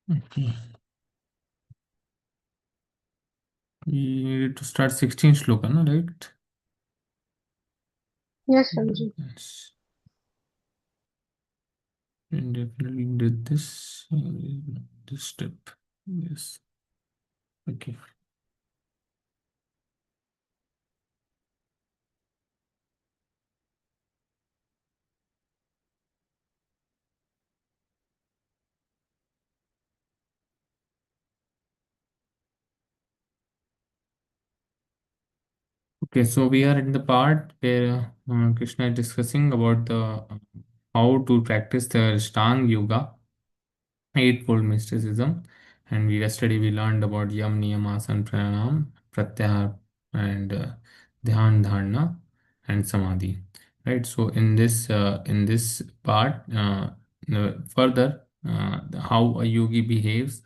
Okay. We need to start 16 shloka, no, right? Yes, Ramji. Yes. And definitely did this step. Yes. Okay. Okay, so we are in the part where Krishna is discussing about the how to practice the Ashtanga Yoga, eightfold mysticism. And we yesterday we learned about Yam, Niyam, Asana, Pranayam, Pratyahar, and Dhyan, Dharana, and Samadhi. Right. So in this part, further how a yogi behaves,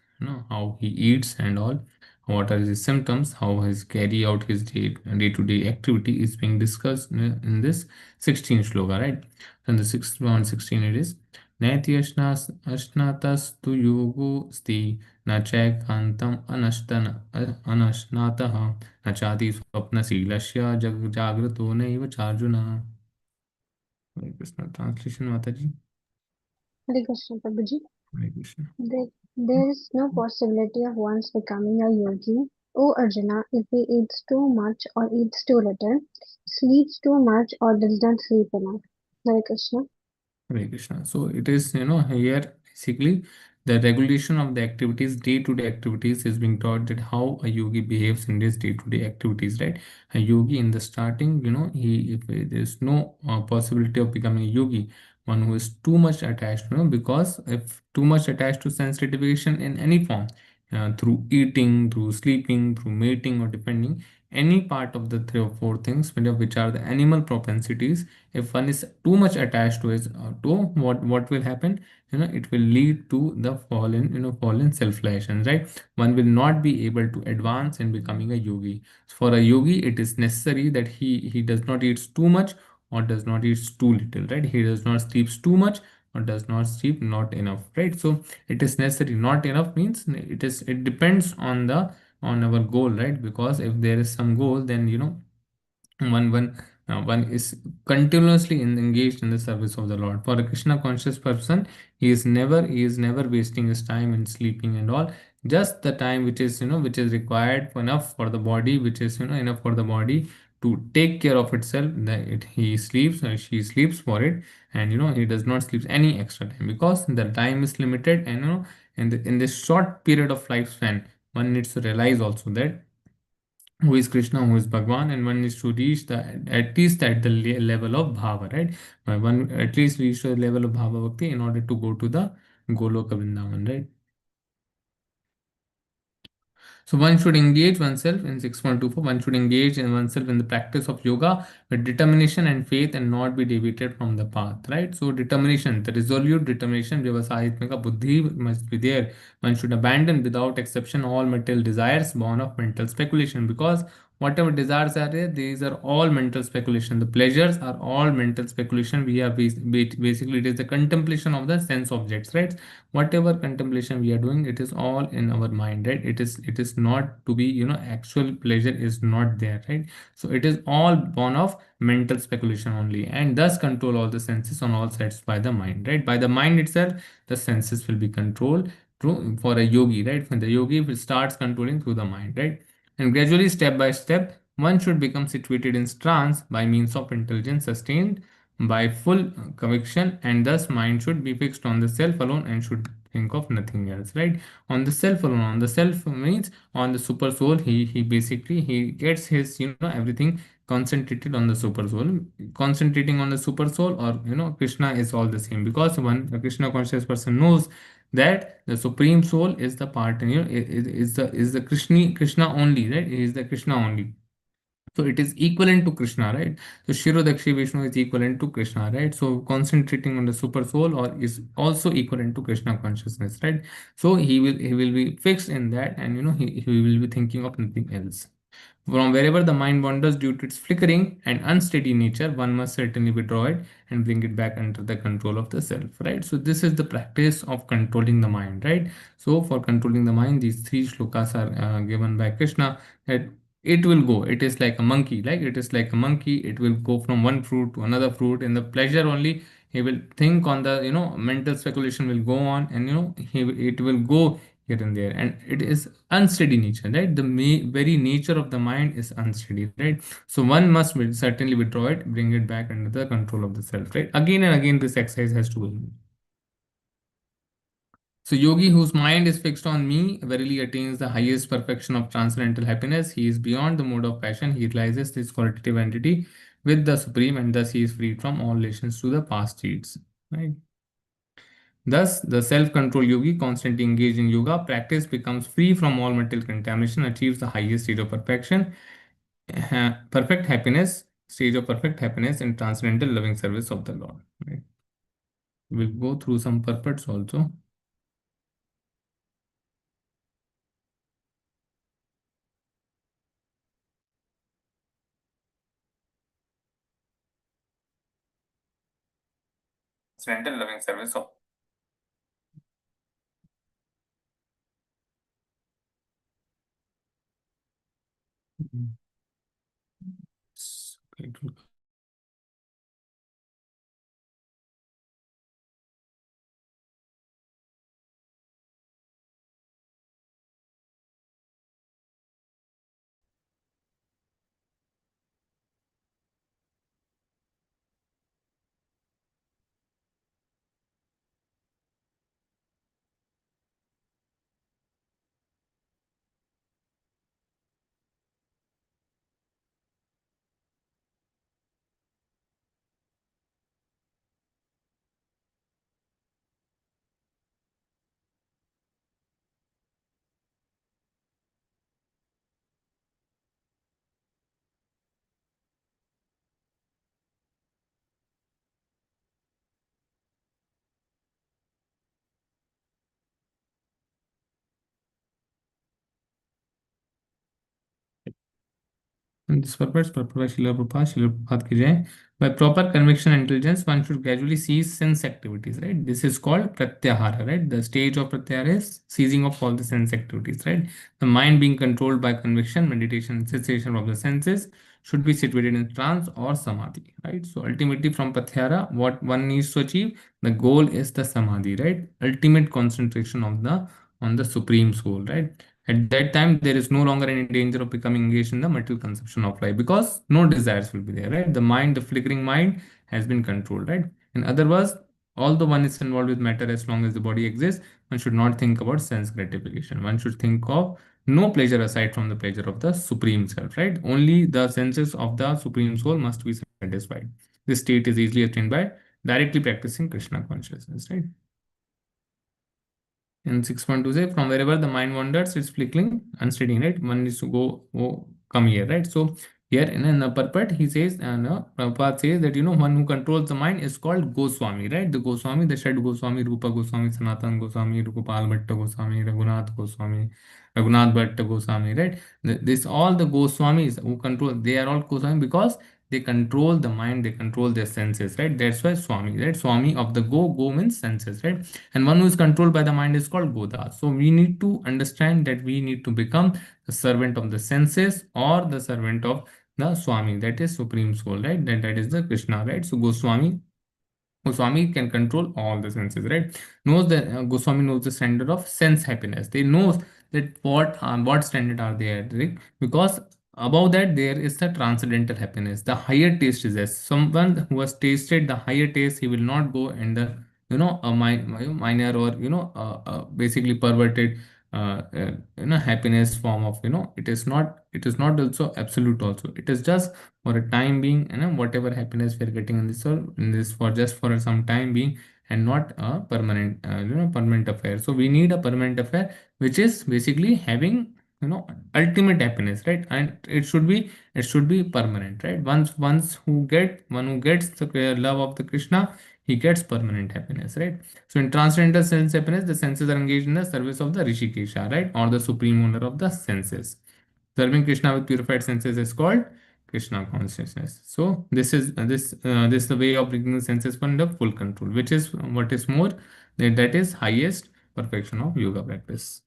how he eats and all, what are his symptoms, how his carry out his day-to-day activity is being discussed in this 16 shloka. Right. And the 116 it is. Neti अश्नातस्तु योगोऽस्ति न चैकान्तम् अनश्नातः न चाति स्वप्नशीलस्य जाग्रतो नैव चार्जुन. Hare Krishna. Translation, Mataji. Hare Krishna, Prabhuji. Hare Krishna. There is no possibility of one's becoming a yogi. O Arjuna, if he eats too much or eats too little, sleeps too much or does not sleep enough. Hare Krishna. Hare Krishna. So it is, here basically the regulation of the activities, day-to-day activities is being taught that how a yogi behaves in his day-to-day activities, right? A yogi in the starting, he if there's no possibility of becoming a yogi, one who is too much attached, because if too much attached to sense gratification in any form, through eating, through sleeping, through mating or depending, any part of the three or four things, which are the animal propensities, if one is too much attached to his to what will happen, it will lead to the fallen self-realization, right? One will not be able to advance in becoming a yogi. For a yogi it is necessary that he does not eat too much or does not eat too little, right? He does not sleep too much or does not sleep not enough, right? So it is necessary. Not enough means it depends on the on our goal, right? Because if there is some goal, then one is continuously engaged in the service of the Lord. For a Krishna conscious person, he is never wasting his time in sleeping and all. Just the time which is required enough for the body, which is enough for the body to take care of itself. That he sleeps or she sleeps for it, and he does not sleep any extra time because the time is limited, and in this short period of lifespan, one needs to realize also that who is Krishna, who is Bhagwan, and one needs to reach the at least at the level of bhava, right? One at least reach the level of bhava bhakti in order to go to the Goloka Vrindavan, right? So one should engage oneself in 6.24. One should engage in oneself in the practice of yoga with determination and faith and not be deviated from the path, right? So determination, the resolute determination, vyavasayitmika buddhi must be there. One should abandon without exception all material desires born of mental speculation, because whatever desires are there, these are all mental speculation. The pleasures are all mental speculation. We are basically it is the contemplation of the sense objects, right? Whatever contemplation we are doing, it is all in our mind, right? It is not to be, actual pleasure is not there, right? So it is all born of mental speculation only, and thus control all the senses on all sides by the mind, right? By the mind itself the senses will be controlled through for a yogi, right? When the yogi will starts controlling through the mind, right? And gradually, step by step, one should become situated in trance by means of intelligence sustained by full conviction, and thus mind should be fixed on the self alone and should think of nothing else, right? On the self alone, on the self means on the super soul. He basically he gets his everything concentrated on the super soul. Concentrating on the super soul, or Krishna is all the same, because one a Krishna conscious person knows that the supreme soul is the part, is the Krishna only, right? He is the Krishna only. So it is equivalent to Krishna, right? So Shirodakshi Vishnu is equivalent to Krishna, right? So concentrating on the super soul or is also equivalent to Krishna consciousness, right? So he will be fixed in that, and he will be thinking of nothing else. From wherever the mind wanders due to its flickering and unsteady nature, one must certainly withdraw it and bring it back under the control of the self, right? So this is the practice of controlling the mind, right? So for controlling the mind, these three shlokas are given by Krishna, that it will go. It is like a monkey, like it is like a monkey. It will go from one fruit to another fruit. In the pleasure only, he will think on the, mental speculation will go on, and it will go here and there, and it is unsteady nature, right? The very nature of the mind is unsteady, right? So one must certainly withdraw it, bring it back under the control of the self, right? Again and again this exercise has to go. So yogi whose mind is fixed on me verily attains the highest perfection of transcendental happiness. He is beyond the mode of passion. He realizes this qualitative entity with the supreme, and thus he is freed from all relations to the past deeds, right? Thus, the self-control yogi, constantly engaged in yoga practice, becomes free from all mental contamination, achieves the highest stage of perfection, perfect happiness, stage of perfect happiness in transcendental loving service of the Lord. Right? We'll go through some purports also. Transcendental loving service of. Okay, And this purpose, purpose Srila Prabhupada ki jai. By proper conviction and intelligence, one should gradually cease sense activities, right? This is called pratyahara, right? The stage of pratyahara is ceasing of all the sense activities, right? The mind being controlled by conviction, meditation, and cessation of the senses should be situated in trance or samadhi, right? So ultimately from pratyahara, what one needs to achieve, the goal is the samadhi, right? Ultimate concentration of the on the supreme soul, right? At that time, there is no longer any danger of becoming engaged in the material consumption of life because no desires will be there, right? The mind, the flickering mind, has been controlled, right? In other words, although one is involved with matter as long as the body exists, one should not think about sense gratification. One should think of no pleasure aside from the pleasure of the supreme self, right? Only the senses of the supreme soul must be satisfied. This state is easily attained by directly practicing Krishna consciousness, right? And 6.2 say from wherever the mind wanders, it's flickering, unsteady, right? One needs to come here, right? So here in the purport, he says, and Prabhupada says that one who controls the mind is called Goswami, right? The Goswami, the Shad Goswami, Rupa Goswami, Sanatan Goswami, Gopal Bhatta Goswami, Raghunath Goswami, Raghunath Bhatta Goswami, right? This all the Goswamis who control, they are all Goswami because they control the mind, they control their senses, right? That's why Swami, right? Swami of the go means senses, right? And one who is controlled by the mind is called Goda. So we need to understand that we need to become the servant of the senses or the servant of the Swami, that is Supreme Soul, right? That is the Krishna, right? So Goswami can control all the senses, right? Knows that Goswami knows the standard of sense happiness. They knows that what standard are they at, right? Because above that there is the transcendental happiness. The higher taste is there. Someone who has tasted the higher taste, he will not go in the a minor or basically perverted happiness form of it is not also absolute also. It is just for a time being, whatever happiness we are getting in this world, in this for just for some time being, and not a permanent permanent affair. So we need a permanent affair which is basically having ultimate happiness, right? And it should be permanent, right? One who gets the love of the Krishna, he gets permanent happiness, right? So in transcendental sense happiness, the senses are engaged in the service of the Rishikesha, right? Or the supreme owner of the senses. Serving Krishna with purified senses is called Krishna consciousness. So this the way of bringing the senses under full control, which is what is more, that is highest perfection of yoga practice.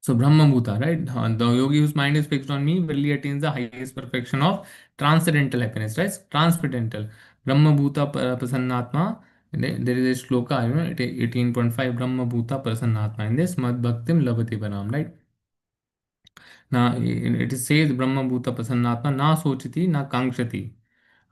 So Brahma Bhuta, right? The yogi whose mind is fixed on me really attains the highest perfection of transcendental happiness, right? Transcendental. Brahma Bhuta Prasannatma. There is a shloka, 18.5 Brahma Bhuta Prasannatma. In this, Mad Bhaktim Labati Param, right? Now it says Brahma Bhuta Prasannatma na sochiti na kankshati.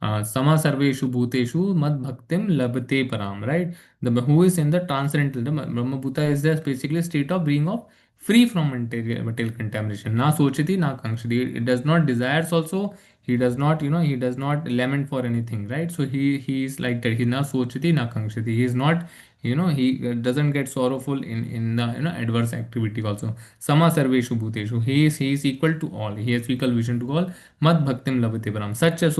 Sama sarveshu bhuteshu mad bhaktim labate param, right? The who is in the transcendental, the Brahma Bhuta is the basically state of being of free from material contamination. Na sochiti na kankshati. It does not desires also. He does not, he does not lament for anything, right? So he is like that. He na sochiti na kankshati. He is not, he doesn't get sorrowful in the adverse activity also. Sama sarveshu bhuteshu. He is equal to all. He has equal vision to all. Mad bhaktim lavate param. Such a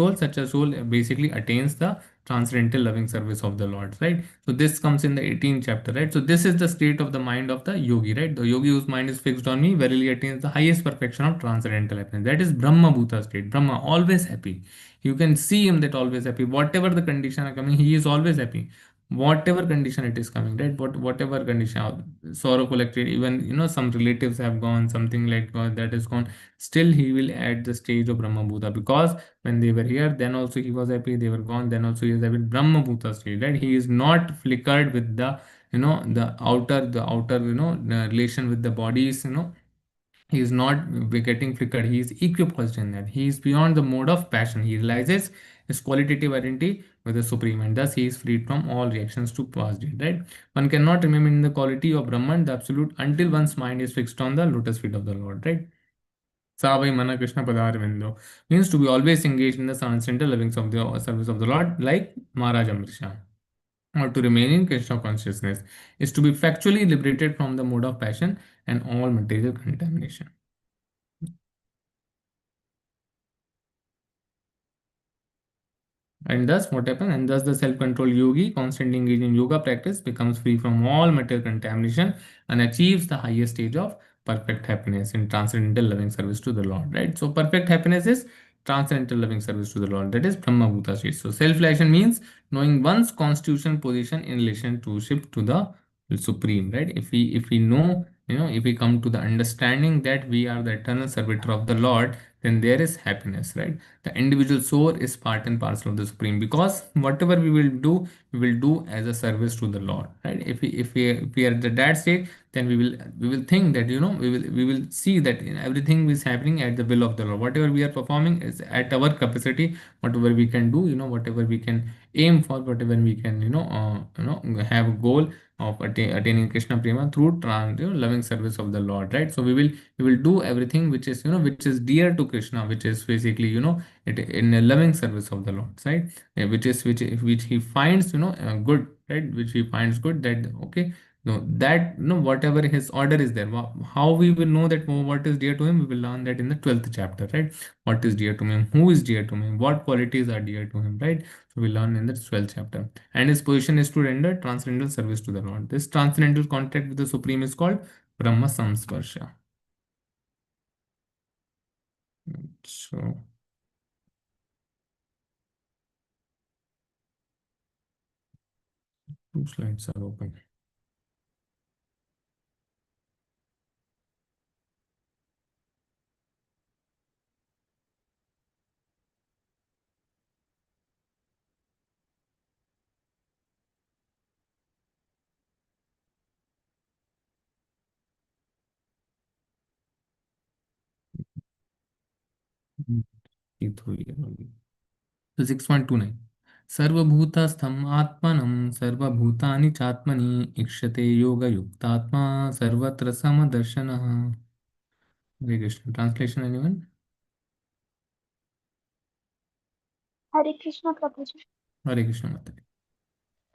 soul basically attains the transcendental loving service of the Lord, right? So this comes in the 18th chapter, right? So this is the state of the mind of the yogi, right? The yogi whose mind is fixed on me verily attains the highest perfection of transcendental happiness. That is Brahma Bhuta state. Brahma, always happy. You can see him that always happy. Whatever the condition are coming, he is always happy. Whatever condition it is coming, right? Whatever condition, sorrow collected, even some relatives have gone, something like that is gone, still he will at the stage of Brahma Bhuta, because when they were here, then also he was happy, they were gone, then also he is happy. Brahma Bhuta stage, right? He is not flickered with the relation with the bodies, he is not getting flickered. He is equipoised in that. He is beyond the mode of passion. He realizes his qualitative identity with the Supreme, and thus he is freed from all reactions to past deed. Right? One cannot remain in the quality of Brahman, the Absolute, until one's mind is fixed on the lotus feet of the Lord. Right? Savai Mana Krishna Padarvindo means to be always engaged in the transcendental livings of the service of the Lord, like Maharaj Amrisha. Or to remain in Krishna consciousness is to be factually liberated from the mode of passion and all material contamination. And thus, what happens? And thus, the self-controlled yogi, constantly engaged in yoga practice, becomes free from all material contamination and achieves the highest stage of perfect happiness in transcendental loving service to the Lord. Right? So, perfect happiness is transcendental loving service to the Lord. That is Brahma Bhuta state. So, self-realization means knowing one's constitutional position in relationship to the Supreme. Right? If we know, if we come to the understanding that we are the eternal servitor of the Lord, then there is happiness, right? The individual soul is part and parcel of the Supreme, because whatever we will do as a service to the Lord, right? If we are at the that state, then we will think that we will see that everything is happening at the will of the Lord. Whatever we are performing is at our capacity. Whatever we can do, whatever we can aim for, whatever we can have a goal of attaining Krishna Prema through loving service of the Lord, right? So we will do everything which is which is dear to Krishna, which is basically it in a loving service of the Lord, right? Which he finds good, right? Which he finds good, that okay, no, that whatever his order is there. How we will know that what is dear to him? We will learn that in the 12th chapter, right? What is dear to him? Who is dear to him? What qualities are dear to him, right? So we learn in the 12th chapter. And his position is to render transcendental service to the Lord. This transcendental contact with the Supreme is called Brahma Samsparsha. So, two slides are open. So 6.29. सर्वभूतस्थम् आत्मनं सर्वभूतानि चात्मनि इक्षते योगयुक्तात्मा सर्वत्र समदर्शनः. Hare Krishna. Translation, anyone? Hare Krishna Prabhuji. Hare Krishna Mataji.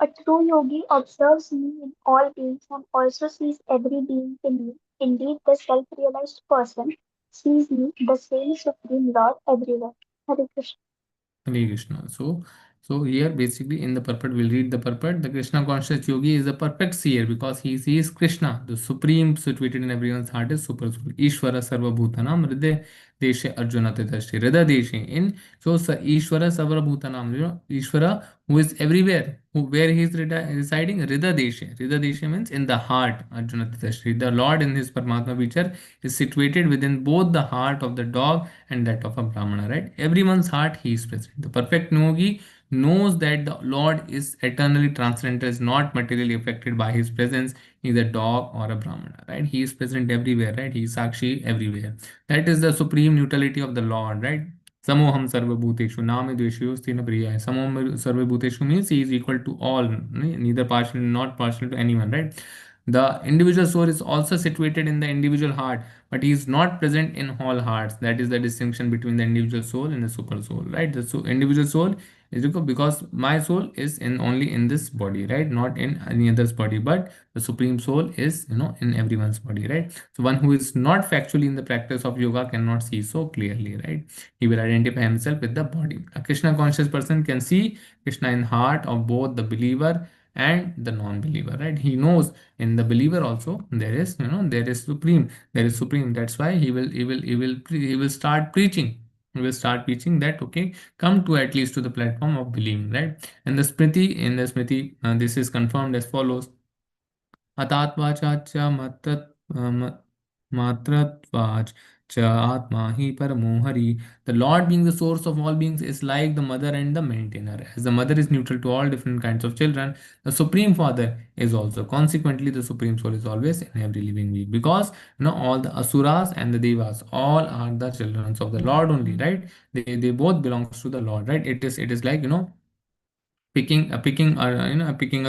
A true yogi observes me in all beings and also sees every being in me. Indeed, the self-realized person sees me, the same Supreme Lord, everywhere. Hare Krishna. Hare Krishna. So So here basically in the purport, we'll read the purport. The Krishna conscious yogi is a perfect seer because he sees Krishna, the supreme situated in everyone's heart is super soul. Ishvara Sarva Bhutanam Hriday Deshe Arjuna Titashi. Hriday Deshe in so Ishvara Sarva Bhutanam, Ishvara who is everywhere, where he is residing, Hriday Deshe. Hriday Deshe means in the heart, Arjuna Titashi. The Lord in his Paramatma feature is situated within both the heart of the dog and that of a Brahmana, right? Everyone's heart he is present. The perfect yogi knows that the Lord is eternally transcendental, is not materially affected by his presence, is a dog or a Brahmana, right? He is present everywhere, right? He is Sakshi everywhere. That is the supreme neutrality of the Lord, right? Samoham sarva bhuteshu name dveshu sthina priya. Samoham sarva bhuteshu means he is equal to all, neither partial, not partial to anyone, right? The individual soul is also situated in the individual heart, but he is not present in all hearts. That is the distinction between the individual soul and the super soul, right? The individual soul is because my soul is in only in this body, right? Not in any other's body, but the supreme soul is, in everyone's body, right? So one who is not factually in the practice of yoga cannot see so clearly, right? He will identify himself with the body. A Krishna conscious person can see Krishna in heart of both the believer and the non-believer, right? He knows in the believer also there is, there is supreme, there is supreme. That's why he will start preaching. He will start preaching that, okay, come to at least to the platform of believing, right? And the Smriti, in the Smriti, this is confirmed as follows. अतात्वाचाच matratvaj cha atma hi paramo hari. The Lord being the source of all beings is like the mother and the maintainer. As the mother is neutral to all different kinds of children, the Supreme Father is also. Consequently, the Supreme Soul is always in every living being. Because all the asuras and the devas, all are the children of the Lord only, right? They both belongs to the Lord, right? It is like, picking a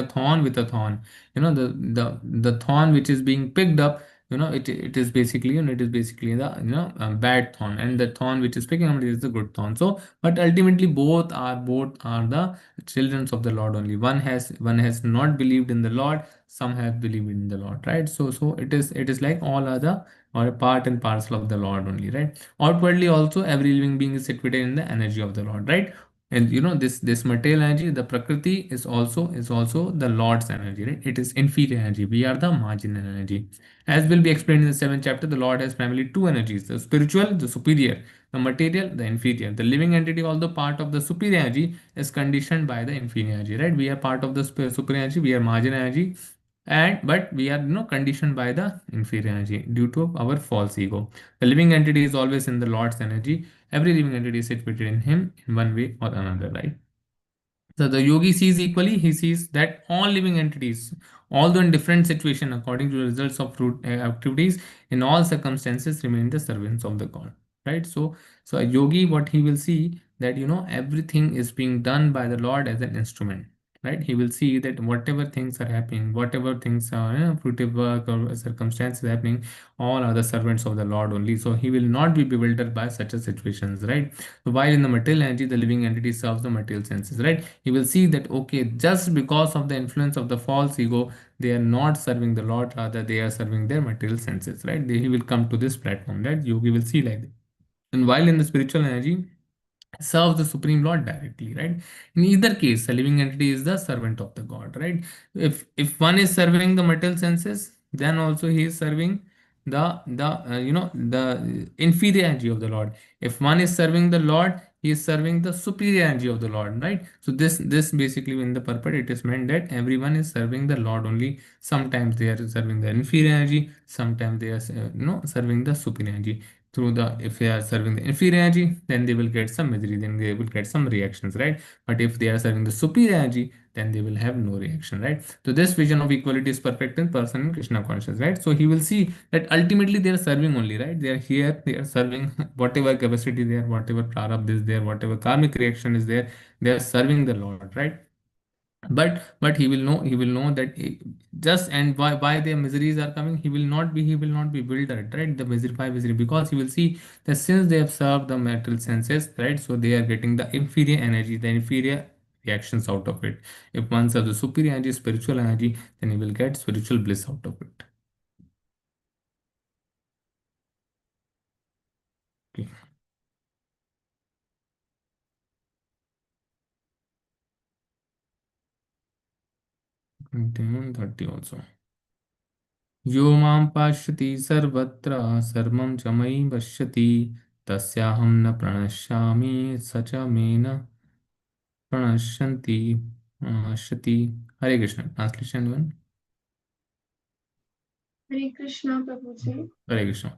thorn with a thorn. The thorn which is being picked up, it is basically, it is basically the, bad thorn, and the thorn which is picking up is the good thorn. So but ultimately both are the children of the Lord only. One has not believed in the Lord, some have believed in the Lord, right? So it is like all other or a part and parcel of the Lord only, right? Outwardly also every living being is situated in the energy of the Lord, right? And this material energy, the prakriti is also the Lord's energy, right? It is inferior energy. We are the marginal energy. As will be explained in the seventh chapter, the Lord has primarily two energies: the spiritual, the superior; the material, the inferior. The living entity, although part of the superior energy, is conditioned by the inferior energy, right? We are part of the superior energy, we are marginal energy, and but we are, conditioned by the inferior energy due to our false ego. The living entity is always in the Lord's energy. Every living entity is situated in him in one way or another, right? So the yogi sees equally. He sees that all living entities, although in different situation, according to the results of fruit activities, in all circumstances remain the servants of the God. Right. So a yogi, what he will see that, everything is being done by the Lord as an instrument. Right. He will see that whatever things are happening, whatever things are, fruitive work or circumstances happening, all are the servants of the Lord only. So he will not be bewildered by such a situations. Right. So while in the material energy, the living entity serves the material senses, right? He will see that, okay, just because of the influence of the false ego, they are not serving the Lord, rather they are serving their material senses, right? He will come to this platform, right? Yogi will see like that. And while in the spiritual energy, serves the Supreme Lord directly, right? In either case, the living entity is the servant of the God, right? If one is serving the material senses, then also he is serving the inferior energy of the Lord. If one is serving the Lord, he is serving the superior energy of the Lord, right? So this basically in the purport, it is meant that everyone is serving the Lord only. Sometimes they are serving the inferior energy, sometimes they are serving the superior energy. Through the, if they are serving the inferior energy, then they will get some misery, then they will get some reactions, right? But if they are serving the superior energy, then they will have no reaction, right? So this vision of equality is perfect in person in Krishna consciousness, right? So he will see that ultimately they are serving only, right? They are here, they are serving whatever capacity there, whatever prarabdha is there, whatever karmic reaction is there, they are serving the Lord, right? But he will know that just, and why their miseries are coming, he will not be bewildered, right? The misery, why misery? Because he will see that since they have served the material senses, right, so they are getting the inferior energy, the inferior reactions out of it. If one serves the superior energy, spiritual energy, then he will get spiritual bliss out of it. Okay. 21, 30 also. यो मां पश्यति सर्वत्र सर्वं च मयि पश्यति तस्याहं न प्रणश्यामि स च मे न प्रणश्यन्ति प्रणश्यति. Hare Krishna. Translation one. Hare Krishna, Prabhuji. Hare Krishna.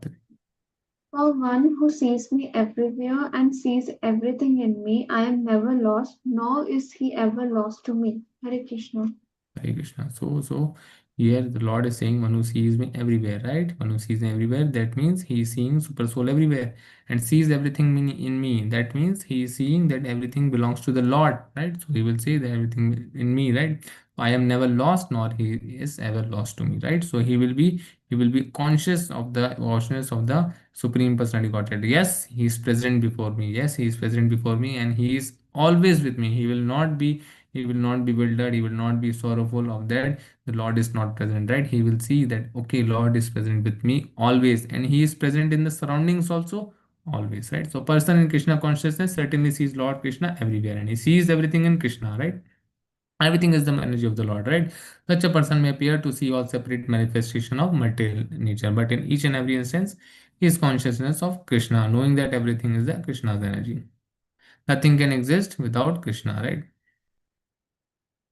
For one who sees me everywhere and sees everything in me, I am never lost, nor is he ever lost to me. Hare Krishna. Hare Krishna. So here the Lord is saying one who sees me everywhere, right? One who sees me everywhere, that means he is seeing super soul everywhere and sees everything in me. That means he is seeing that everything belongs to the Lord, right? So he will say that everything in me, right? I am never lost, nor he is ever lost to me, right? So he will be conscious of the consciousness of the Supreme Personality Godhead. Yes, he is present before me. Yes, he is present before me, and he is always with me. He will not be bewildered, he will not be sorrowful of that the Lord is not present, right? He will see that okay, Lord is present with me always, and he is present in the surroundings also always, right? So person in Krishna consciousness certainly sees Lord Krishna everywhere, and he sees everything in Krishna, right? Everything is the energy of the Lord, right? Such a person may appear to see all separate manifestation of material nature, but in each and every instance he is consciousness of Krishna, knowing that everything is the Krishna's energy. Nothing can exist without Krishna, right?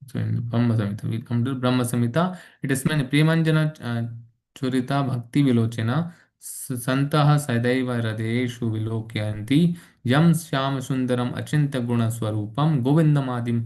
So in Brahma Samhita, we come to Brahma Samhita. It is meant Premanjana Churita Bhakti Vilochena Santaha Sadaiva Radeshu Vilokyanti Yam Shyam Sundaram Achinta Guna Swarupam Govindamadim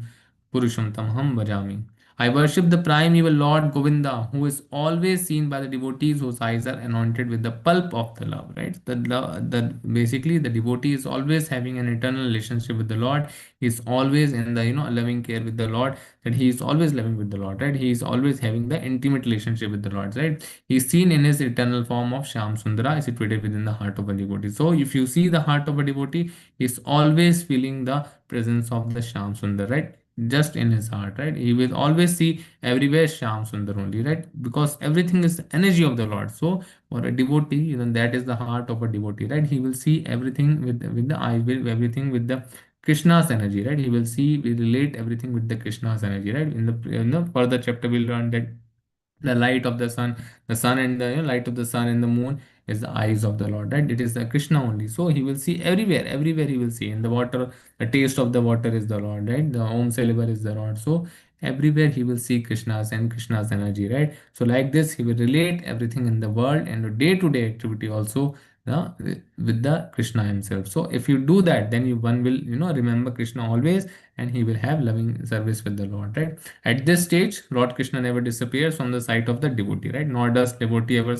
Purusham Tamham Bhajami. I worship the primeval Lord Govinda, who is always seen by the devotees whose eyes are anointed with the pulp of the love. Right? The basically the devotee is always having an eternal relationship with the Lord. He is always in the loving care with the Lord. That he is always loving with the Lord. Right? He is always having the intimate relationship with the Lord. Right? He is seen in his eternal form of Shyam Sundara, situated within the heart of a devotee. So if you see the heart of a devotee, he is always feeling the presence of the Shyam Sundar. Right? Just in his heart, right? He will always see everywhere Shyam Sundar only, right? Because everything is the energy of the Lord. So for a devotee, that is the heart of a devotee, right? He will see everything with the eye, will everything with the Krishna's energy, right? He will see, we relate everything with the Krishna's energy, right? In the further chapter, we'll learn that the light of the sun and the light of the sun and the moon is the eyes of the Lord, right? It is the Krishna only. So he will see everywhere he will see. In the water, the taste of the water is the Lord, right? The Om Silver is the Lord. So everywhere he will see Krishna's and Krishna's energy, right? So like this, he will relate everything in the world and the day-to-day activity also uh, with the Krishna himself. So if you do that, then one will remember Krishna always, and he will have loving service with the Lord, right? At this stage, Lord Krishna never disappears from the sight of the devotee, right? Nor does devotee ever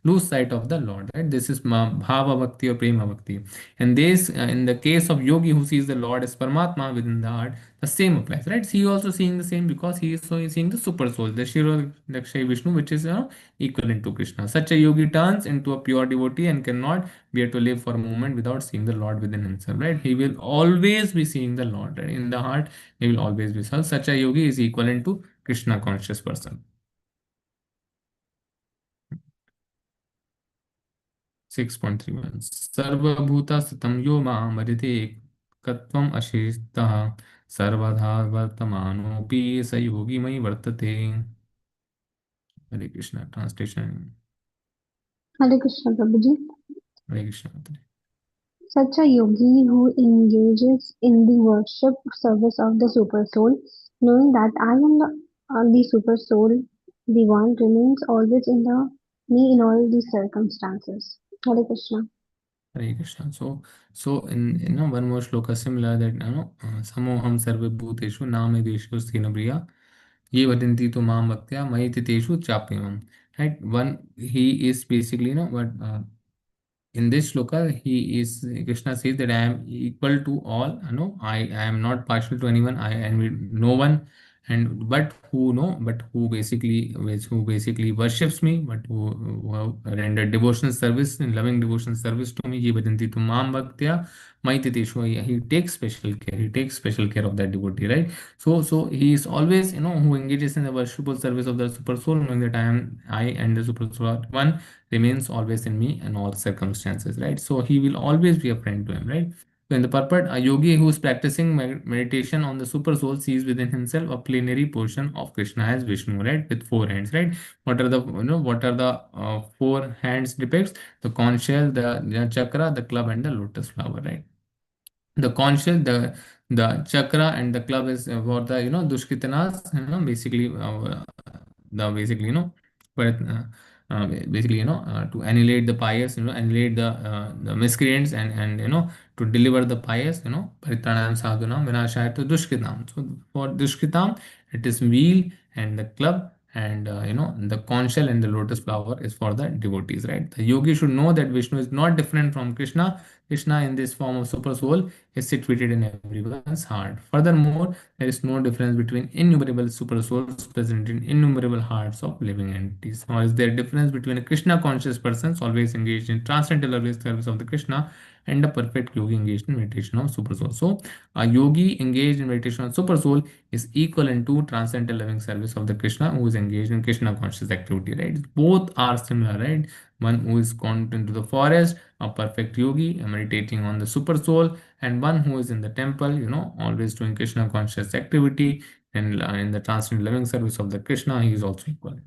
lose sight of the Lord, right? This is Bhava Bhakti or Prema Bhakti. And this, in the case of yogi who sees the Lord as Paramatma within the heart, the same applies, right? He also seeing the same because he is seeing the super soul, the Shiro Lakshay Vishnu, which is equivalent to Krishna. Such a yogi turns into a pure devotee and cannot bear to live for a moment without seeing the Lord within himself, right? He will always be seeing the Lord, right? In the heart, he will always be. So such a yogi is equivalent to Krishna conscious person. 6.31 Sarvabhuta Satam Yoma Marite Katvam Ashistah Sarvadha Vartamanopi Sayogi Mai Vartate. Hare Krishna. Translation. Hare Krishna, Prabhuji. Hare Krishna. Such a yogi who engages in the worship service of the Super Soul, knowing that I am the Super Soul, the one remains always in the me in all these circumstances. Hare Krishna. Hare Krishna. So in one more shloka similar that samoham sarva bhuteshu name deshu sthina priya ye vadanti tu mam bhaktya maititeshu chapimam. Right? One he is basically what in this shloka he is Krishna says that I am equal to all. I am not partial to anyone. I am with no one, and but who basically worships me, but who render devotional service and loving devotional service to me. Ye bhajanti tu mam bhaktya maititeshu. He takes special care. He takes special care of that devotee, right? So he is always who engages in the worshipful service of the super soul, knowing that I and the super soul are one, remains always in me in all circumstances, right? So he will always be a friend to him, right? So in the purport, a yogi who is practicing meditation on the super soul sees within himself a plenary portion of Krishna as Vishnu, right, with four hands, right? What are the what are the four hands depicts? The conch shell, the chakra, the club, and the lotus flower, right? The conch shell, the chakra, and the club is for the dushkitanas, basically the basically but basically to annihilate the pious, annihilate the miscreants, and to deliver the pious, paritranam sadhunam vinashaya to dushkitam. So for dushkitam it is wheel and the club, and the conch shell and the lotus flower is for the devotees, right? The yogi should know that Vishnu is not different from Krishna. Krishna in this form of super soul is situated in everyone's heart. Furthermore, there is no difference between innumerable super souls present in innumerable hearts of living entities. Nor is there difference between a Krishna conscious person always engaged in transcendental always service of the Krishna and a perfect yogi engaged in meditation of super soul. So, a yogi engaged in meditation of super soul is equivalent to transcendental loving service of the Krishna who is engaged in Krishna conscious activity. Right? Both are similar. Right? One who is gone into the forest, a perfect yogi, meditating on the super soul, and one who is in the temple, always doing Krishna conscious activity and in the transcendental loving service of the Krishna, he is also equal.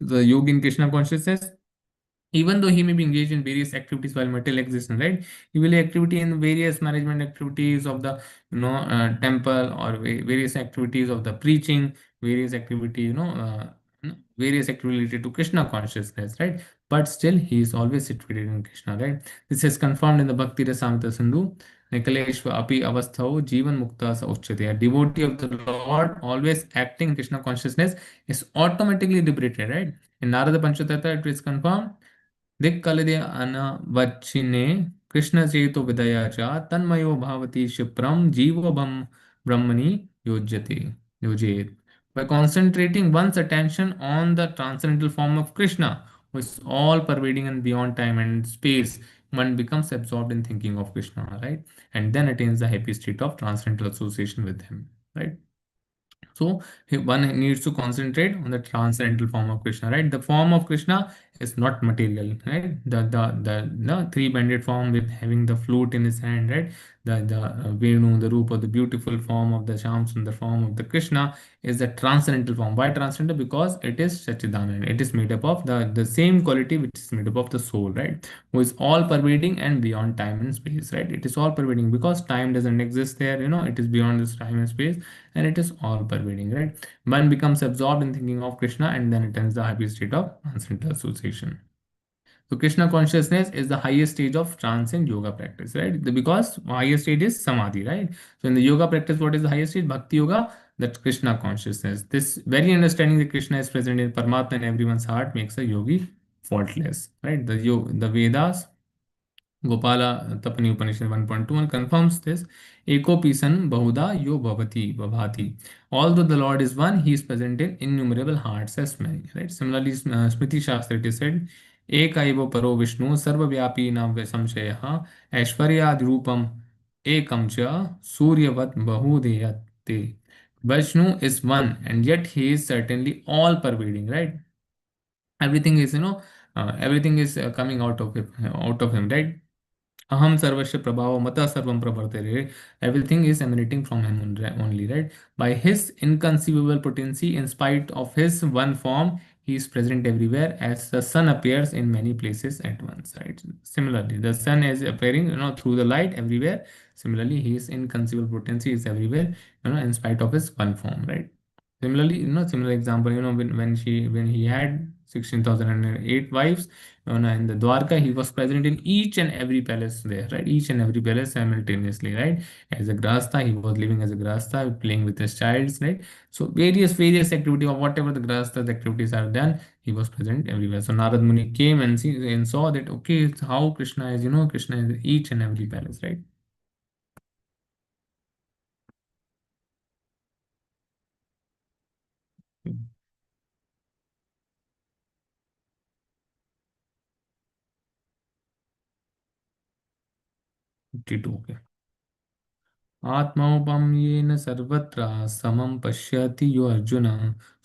The yogi in Krishna consciousness, even though he may be engaged in various activities while material existence, right? He will activity in various management activities of the temple, or various activities of the preaching, various activity, various activity related to Krishna consciousness, right? But still he is always situated in Krishna, right? This is confirmed in the Bhakti Rasamrita Sindhu. Nikaleshva api avasthau jivan mukta sa uchyate. A devotee of the Lord always acting in Krishna consciousness is automatically liberated, right? In Narada Panchatatra it is confirmed. दिक्कलदे अनवच्छिन्ने कृष्णचेतो विदया च तन्मयो भावति क्षिप्रं जीवो ब्रह्मणि योज्यते योजयेत्. By concentrating one's attention on the transcendental form of Krishna, who is all pervading and beyond time and space, one becomes absorbed in thinking of Krishna, right? And then attains the happy state of transcendental association with him, right? So one needs to concentrate on the transcendental form of Krishna, right? The form of Krishna is not material, right? The three-banded form with having the flute in his hand, right? The Venu, the Rupa, the beautiful form of the Shams, and the form of the Krishna is the transcendental form. Why transcendental? Because it is Satchidanand. It is made up of the same quality which is made up of the soul, right? Who is all pervading and beyond time and space, right? It is all pervading because time doesn't exist there, it is beyond this time and space, and it is all pervading, right? One becomes absorbed in thinking of Krishna and then attains the happy state of transcendental association. So Krishna consciousness is the highest stage of trance in yoga practice, right? Because highest stage is samadhi, right? So in the yoga practice, what is the highest stage? Bhakti yoga, that Krishna consciousness. This very understanding that Krishna is present in Paramatma in everyone's heart makes a yogi faultless, right? The Vedas, Gopala Tapani Upanishad 1.21 confirms this. Eko san bahuda yo bhavati bhavati. Although the Lord is one, He is present in innumerable hearts as many. Right? Similarly, Smriti Shastra it is said, Ekaivo paro Vishnu sarvavyapi na samshayaha aishwaryad rupam ekam cha suryavat bahudeyate. Vishnu is one, and yet He is certainly all pervading, right? Everything is, everything is coming out of him, right? Aham sarvasya prabhava mata sarvam pravartate. Everything is emanating from him only, right? By his inconceivable potency, in spite of his one form, he is present everywhere as the sun appears in many places at once, right? Similarly, the sun is appearing, through the light everywhere. Similarly, his inconceivable potency is everywhere, in spite of his one form, right? Similarly, similar example, when he had 16,008 wives, in the Dwarka, he was present in each and every palace there, right? Each and every palace simultaneously, right? As a grasta, he was living as a grasta, playing with his childs, right? So various activity or whatever the grasta activities are done, he was present everywhere. So Narad Muni came and saw that okay, it's how Krishna is, Krishna is in each and every palace, right? Hmm. 52, okay. आत्मौपम्येन सर्वत्र समं पश्यति यो अर्जुन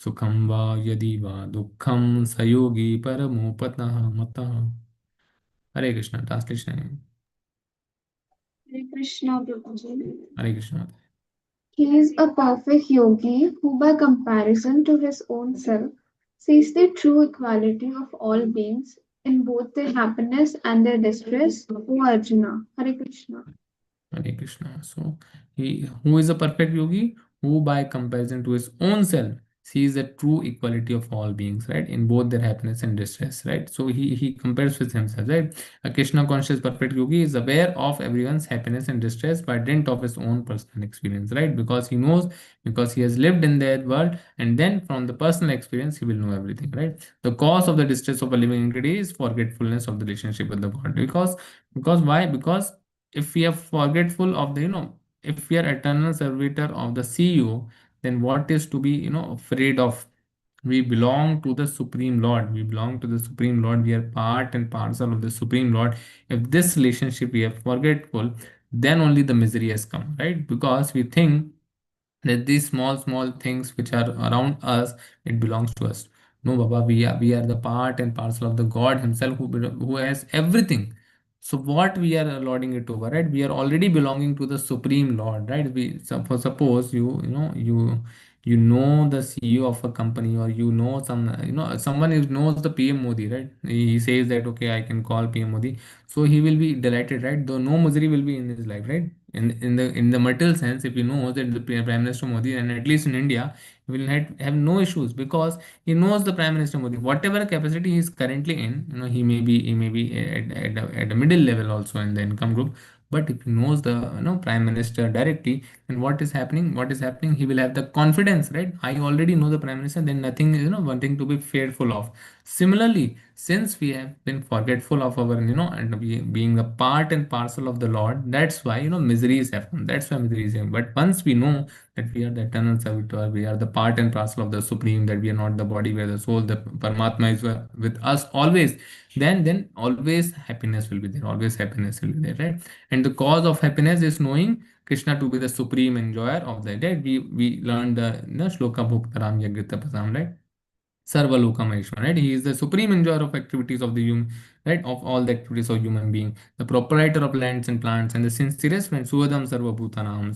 सुखं वा यदि वा दुःखं स योगी परमोपतः मतः. Hare Krishna. Translation. Krishna Prabhuji. Hare Krishna. He is a perfect yogi who, by comparison to his own self, sees the true equality of all beings in both their happiness and their distress. O Arjuna, Hare Krishna. Hare Krishna. So he who is a perfect yogi, who by comparison to his own self sees the true equality of all beings, right, in both their happiness and distress, right? So he compares with himself, right? A Krishna conscious perfect yogi is aware of everyone's happiness and distress by dint of his own personal experience, right? Because he knows, because he has lived in that world, and then from the personal experience he will know everything, right? The cause of the distress of a living entity is forgetfulness of the relationship with the God. Because why? Because if we are forgetful of the, if we are eternal servitor of the CEO, then what is to be, afraid of? We belong to the Supreme Lord. We belong to the Supreme Lord. We are part and parcel of the Supreme Lord. If this relationship we are forgetful, then only the misery has come, right? Because we think that these small things which are around us, it belongs to us. No, Baba, we are the part and parcel of the God himself, who has everything. So what we are lording it over, right? We are already belonging to the Supreme Lord, right? Suppose you know the CEO of a company, or someone who knows the PM Modi, right? He says that, okay, I can call PM Modi. So he will be delighted, right? Though no misery will be in his life, right? In the material sense, if he knows that the Prime Minister Modi, and at least in India, he will have no issues, because he knows the Prime Minister Modi, whatever capacity he is currently in, he may be at a middle level also in the income group. But if he knows the, Prime Minister directly, then what is happening, he will have the confidence, right? I already know the Prime Minister, then nothing, one thing to be fearful of. Similarly, since we have been forgetful of our, and being a part and parcel of the Lord, that's why, miseries happen. That's why miseries happen. But once we know that we are the eternal servitor, we are the part and parcel of the Supreme, that we are not the body, we are the soul, the Paramatma is with us always, then always happiness will be there. Always happiness will be there, right? And the cause of happiness is knowing Krishna to be the supreme enjoyer of the day. We learned the, shloka bhuktaram yagrita pasam, right? Sarvaloka Maheshwar, right? He is the supreme enjoyer of activities of the human, right? Of all the activities of human being, the proprietor of lands and plants, and the sincerest friend, Suhadam Sarva Bhutanam,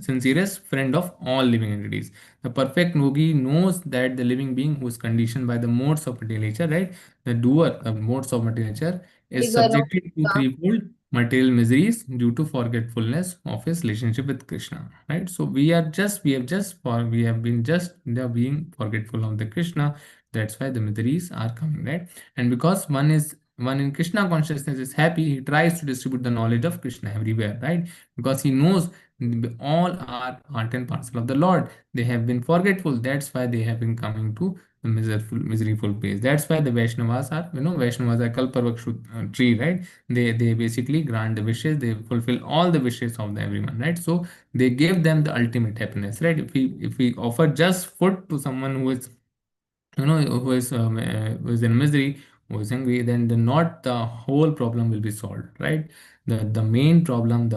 sincerest friend of all living entities. The perfect yogi knows that the living being who is conditioned by the modes of material nature, right? The doer, the modes of material nature, is subjected to threefold material miseries due to forgetfulness of his relationship with Krishna, right? So we have been just being forgetful of the Krishna. That's why the miseries are coming, right? And because one in Krishna consciousness is happy, he tries to distribute the knowledge of Krishna everywhere, right? Because he knows all are part and parcel of the Lord. They have been forgetful. That's why they have been coming to the miserable place. That's why the Vaishnavas are, Vaishnavas are Kalpavruksha tree, right? They basically grant the wishes. They fulfill all the wishes of the everyone, right? So they give them the ultimate happiness, right? If we offer just food to someone who is, who is in misery, who is angry, then not the whole problem will be solved, right? The main problem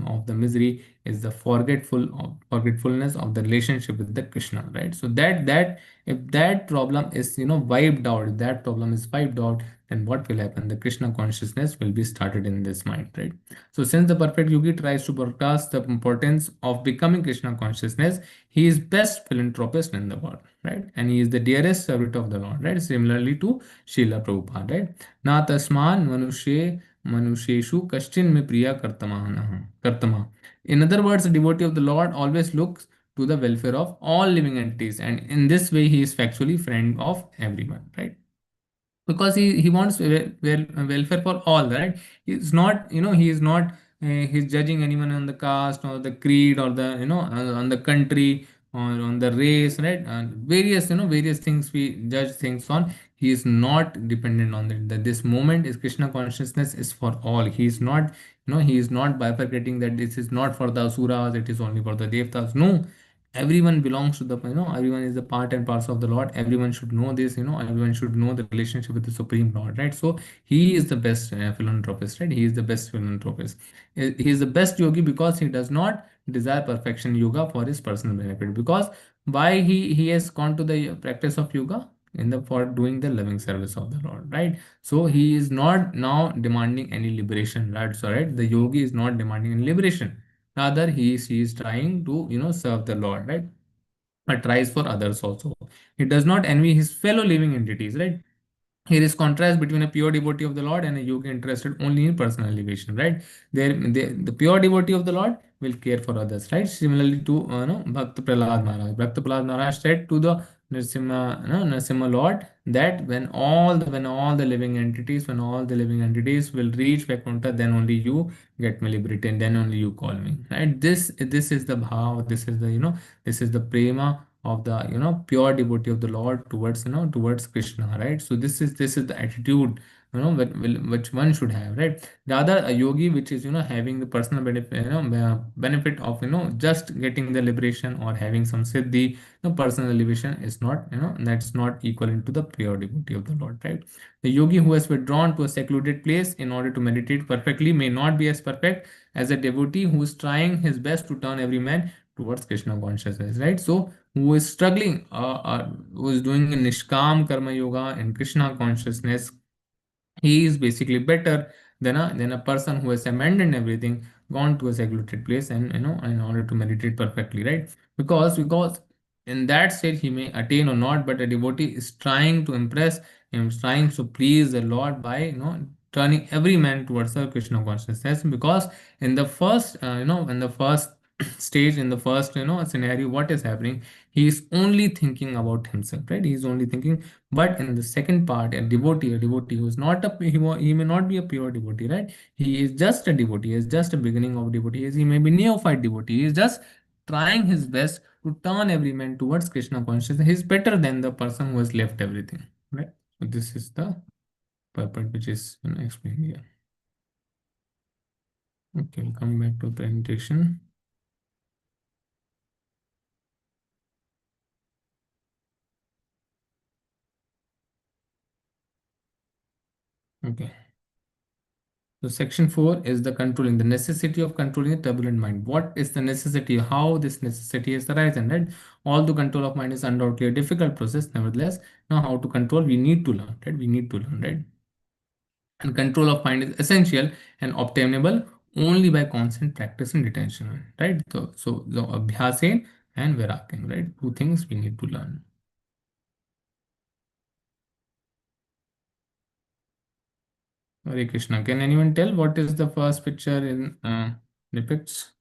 of the misery is the forgetfulness of the relationship with the Krishna, right? So that if that problem is, wiped out, if that problem is wiped out, then what will happen? The Krishna consciousness will be started in this mind, right? So since the perfect yogi tries to broadcast the importance of becoming Krishna consciousness, he is best philanthropist in the world, right? And he is the dearest servant of the Lord, right? Similarly to Srila Prabhupada, right? Na tasman manusheshu kashchin me priya kartama. In other words, the devotee of the Lord always looks to the welfare of all living entities, and in this way he is factually friend of everyone, right? Because he wants welfare for all, right? He's not, he is not, he's judging anyone on the caste or the creed or the, on the country or on the race, right? And various things we judge things on. He is not dependent on that this moment is Krishna consciousness is for all. He is not, he is not bifurcating that this is not for the asuras, it is only for the devtas. No, everyone belongs to the, everyone is a part and parcel of the Lord. Everyone should know this, everyone should know the relationship with the Supreme Lord, right? So he is the best philanthropist, right? He is the best philanthropist. He is the best yogi because he does not desire perfection yoga for his personal benefit. Because why he has gone to the practice of yoga? for doing the loving service of the Lord, right? So he is not now demanding any liberation, right? So right, the yogi is not demanding any liberation. Rather, he is trying to serve the Lord, right? But tries for others also. He does not envy his fellow living entities, right? Here is contrast between a pure devotee of the Lord and a yogi interested only in personal elevation, right? The pure devotee of the Lord will care for others, right? Similarly to Bhakta Prahlad Maharaj. Bhakta Prahlad Maharaj said to the Narasimha Lord that when all the living entities will reach Vaikuntha, then only you get me liberated, then only you call me, right? This is the bhav, this is the prema of the pure devotee of the Lord towards towards Krishna, right? So this is the attitude which one should have, right? Rather, a yogi which is having the personal benefit, benefit of just getting the liberation or having some siddhi, personal elevation is not that's not equivalent to the pure devotee of the Lord, right? The yogi who has withdrawn to a secluded place in order to meditate perfectly may not be as perfect as a devotee who is trying his best to turn every man towards Krishna consciousness, right? So who is struggling, who is doing a Nishkam Karma Yoga and Krishna consciousness, he is basically better than a person who has abandoned everything, gone to a secluded place, and in order to meditate perfectly, right? Because in that state he may attain or not, but a devotee is trying to impress him, trying to please the Lord by turning every man towards the Krishna consciousness. Because in the first in the first stage, in the first scenario, what is happening, he is only thinking about himself, right? He is only thinking. But in the second part, a devotee who is not he may not be a pure devotee, right? He is just a devotee, he is just a beginning of devotee, he may be neophyte devotee, he is just trying his best to turn every man towards Krishna consciousness. He is better than the person who has left everything, right? So this is the purpose which is explained here. Okay, we'll come back to presentation. Okay. So section 4 is the controlling, the necessity of controlling a turbulent mind. What is the necessity? How this necessity is arisen, right? Although control of mind is undoubtedly a difficult process, nevertheless, now how to control, we need to learn, right? We need to learn, right? And control of mind is essential and obtainable only by constant practice and attention, right? So the abhyase and vairagya, right? Two things we need to learn. Hare Krishna. Can anyone tell what is the first picture in depicts?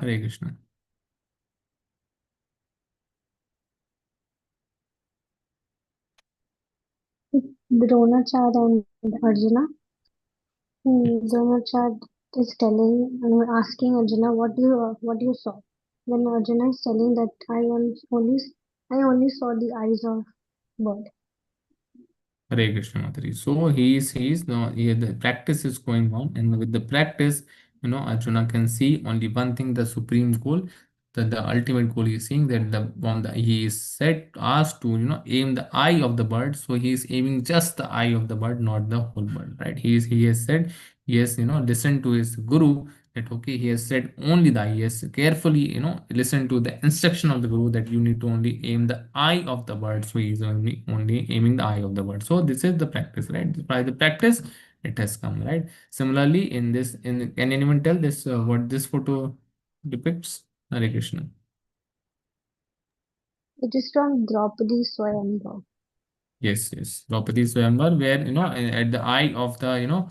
Hare Krishna. Dronacharya and Arjuna. Dronacharya is telling and asking Arjuna, what you saw. Then Arjuna is telling that I only saw the eyes of bird. Hare Krishna Matari. So he is now here the practice is going on, and with the practice, Arjuna can see only one thing, the supreme goal, the ultimate goal. He is seeing that he is set asked to aim the eye of the bird. So he is aiming just the eye of the bird, not the whole bird, right? He has said, he has listened to his guru, that okay, he has said only the eye. He has carefully listen to the instruction of the guru that you need to only aim the eye of the bird. So he is only aiming the eye of the bird. So this is the practice, right? By the practice it has come, right? Similarly, can anyone tell this what this photo depicts? Hare Krishna. It is from Draupadi Swayamvar. Yes. Draupadi Swayamvar, where at the eye of the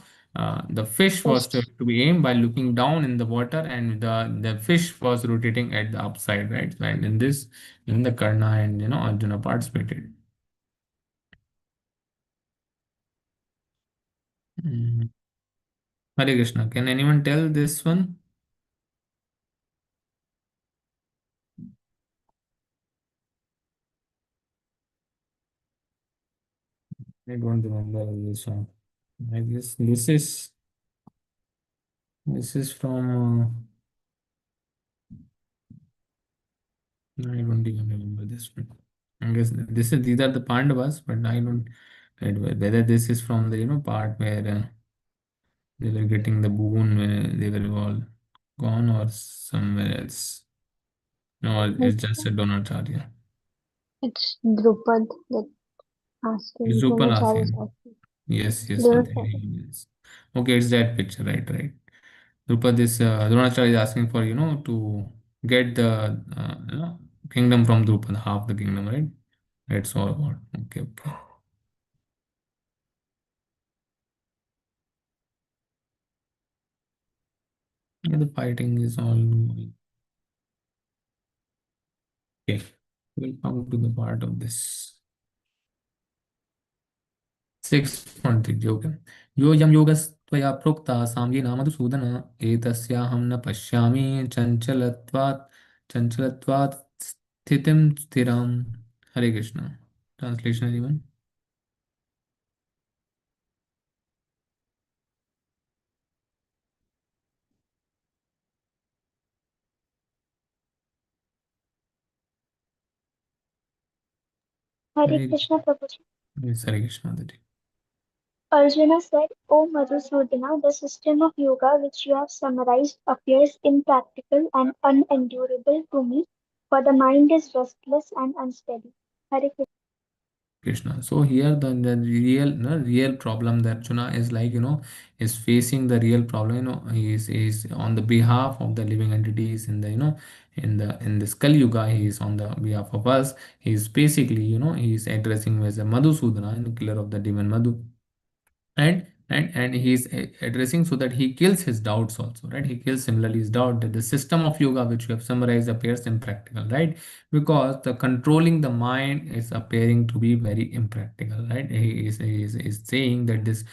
the fish was Fish. to be aimed by looking down in the water, and the fish was rotating at the upside, right? And in this, the Karna and Arjuna participated. Mm. Hare Krishna. Can anyone tell this one? I don't remember this one. I guess this is from. I don't even remember this one. I guess these are the Pandavas, but I don't whether this is from the part where they were getting the boon, where they were all gone, or somewhere else. No, Like, it's just a Dronacharya. it's Drupad that It's asking, Drupal Dronacharya is asking. asking. Yes, yes, Dronacharya. Aditi. Yes. Okay, it's that picture, right, right. Drupal, this Dronacharya is asking for, to get the kingdom from Drupal, half the kingdom, right? That's all about. Okay, okay. Yeah, the fighting is all. Okay, we'll come to the part of this. 6.3 योगम् योऽयं योगस्त्वया प्रोक्ता साम्येन मधुसूदन एतस्याहं न पश्यामि चञ्चलत्वात् स्थितिं स्थिराम् हरे Krishna translation even Hare Hare Krishna Prabhuji. yes, Hare Krishna Aditi. Arjuna said, O Madhusudana, the system of yoga which you have summarized appears impractical and unendurable to me, for the mind is restless and unsteady. Hare Krishna. Krishna. So here the real real problem that Arjuna is like is facing the real problem. He is on the behalf of the living entities in the in this Kali Yuga. He is on the behalf of us. He is basically he is addressing as a Madhusudana, killer of the demon Madhu, and he's addressing so that he kills his doubts also, right? He kills similarly his doubt that the system of yoga which we have summarized appears impractical, right? Because the controlling the mind is appearing to be very impractical, right? He is saying that this